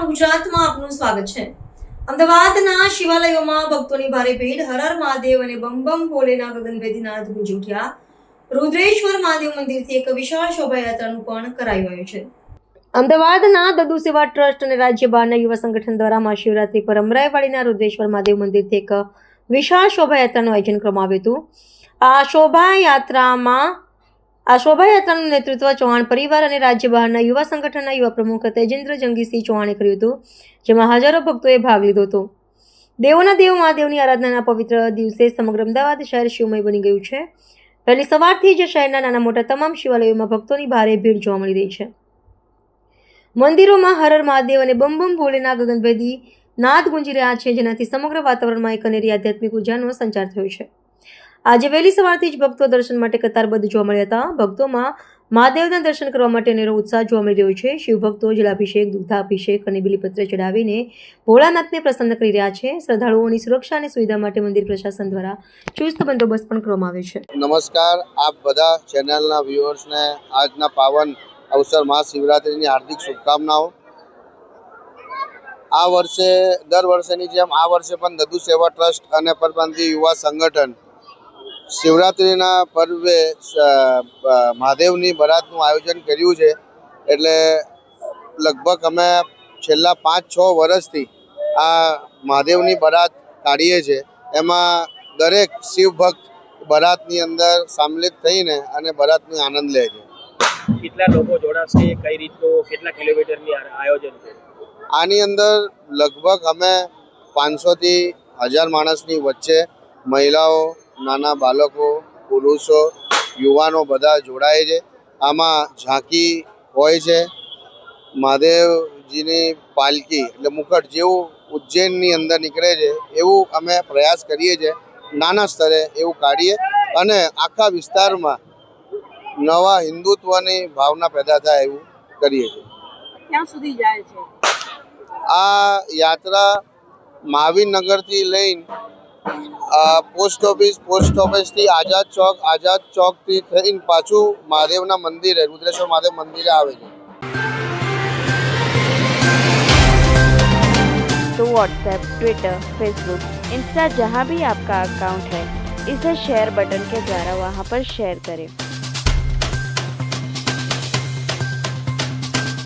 નવજીવન ગુજરાતમાં આપનું સ્વાગત છે। અમદાવાદના શિવાલયોમાં ભક્તોની ભારે ભીડ। હર હર મહાદેવ અને બમ બમ ભોલેના ગગનભેદી નાદ ગુંજી ઉઠ્યા। રુદ્રેશ્વર મહાદેવ મંદિરથી એક વિશાળ શોભાયાત્રાનું પણ કરાયું આવ્યું છે। અમદાવાદના દદુ સેવા ટ્રસ્ટ અને રાજ્ય બહારના યુવા સંગઠન દ્વારા મહાશિવરાત્રી પર અમરાઈવાડીના રુદ્રેશ્વર મહાદેવ મંદિરથી એક વિશાળ શોભાયાત્રાનું આયોજન કરવામાં આવ્યું હતું। આ શોભાયાત્રાનું નેતૃત્વ ચૌહાણ પરિવાર અને રાજ્ય બહારના યુવા સંગઠનના યુવા પ્રમુખ તેજેન્દ્ર જંગીસિંહ ચૌહાણે કર્યું હતું, જેમાં હજારો ભક્તોએ ભાગ લીધો હતો। દેવોના દેવ મહાદેવની આરાધનાના પવિત્ર દિવસે સમગ્ર અમદાવાદ શહેર શિવમય બની ગયું છે। વહેલી સવારથી જ શહેરના નાના મોટા તમામ શિવાલયોમાં ભક્તોની ભારે ભીડ જોવા મળી રહી છે। મંદિરોમાં હર હર મહાદેવ અને બમ બમ ભોલેના ગગનભેદી નાદ ગુંજી રહ્યા છે, જેનાથી સમગ્ર વાતાવરણમાં એક અનેરી આધ્યાત્મિક ઉર્જાનો સંચાર થયો છે। આજે વહેલી સવારથી જ ભક્તો દર્શન માટે કતારબદ્ધ જોવા મળ્યા હતા। ભક્તોમાં મહાદેવના દર્શન કરવા માટે અનેરો ઉત્સાહ જોવા મળી રહ્યો છે। શિવભક્તો જલાભિષેક, દુગ્ધાભિષેક અને બિલીપત્ર ચડાવીને ભોળાનાથને પ્રસન્ન કરી રહ્યા છે। શ્રદ્ધાળુઓની સુરક્ષા અને સુવિધા માટે મંદિર પ્રશાસન દ્વારા ચુસ્ત બંદોબસ્ત પણ કરવામાં આવ્યો છે। નમસ્કાર, આપ બધા ચેનલના વ્યુઅર્સને આજના પાવન અવસર મહાશિવરાત્રિની હાર્દિક શુભકામનાઓ। આ વર્ષે દર વર્ષેની જેમ આ વર્ષે પણ દદુ સેવા ટ્રસ્ટ અને પરપ્રાંતીય યુવા સંગઠન શિવરાત્રિના પર્વે મહાદેવની બરાતનું આયોજન કર્યું છે। એટલે લગભગ અમે છેલ્લા 5-6 વર્ષથી આ મહાદેવની બરાત કાઢીએ છીએ। એમાં દરેક શિવભક્ત બરાતની અંદર સામેલ થઈને અને બરાતનો આનંદ લે છે। કેટલા લોકો જોડાશે, કઈ રીતનું, કેટલા કિલોમીટરની આયોજન છે? આની અંદર લગભગ અમે 500 થી 1000 માણસની વચ્ચે મહિલાઓ, નાના બાળકો, પુરુષો, યુવાનો બધા જોડાય છે। આમાં ઝાંકી હોય છે, મહાદેવજીની પાલકી એટલે મુકટ જેવું ઉજ્જૈનની અંદર નીકળે છે એવું અમે પ્રયાસ કરીએ છીએ। નાના સ્તરે એવું કાઢીએ અને આખા વિસ્તારમાં નવા હિન્દુત્વની ભાવના પેદા થાય એવું કરીએ છીએ। ક્યાં સુધી જાય છે આ યાત્રા? મહાવીરનગરથી લઈને પોસ્ટ ઓફિસથી આઝાદ ચોકથી થઈને પાછું મહાદેવના મંદિરે, રુદ્રેશ્વર મહાદેવ મંદિરે આવે છે। तो व्हाट्सएप, ट्विटर, फेसबुक, इंस्टा जहाँ भी आपका अकाउंट है, इसे शेयर बटन के द्वारा वहाँ पर शेयर करें।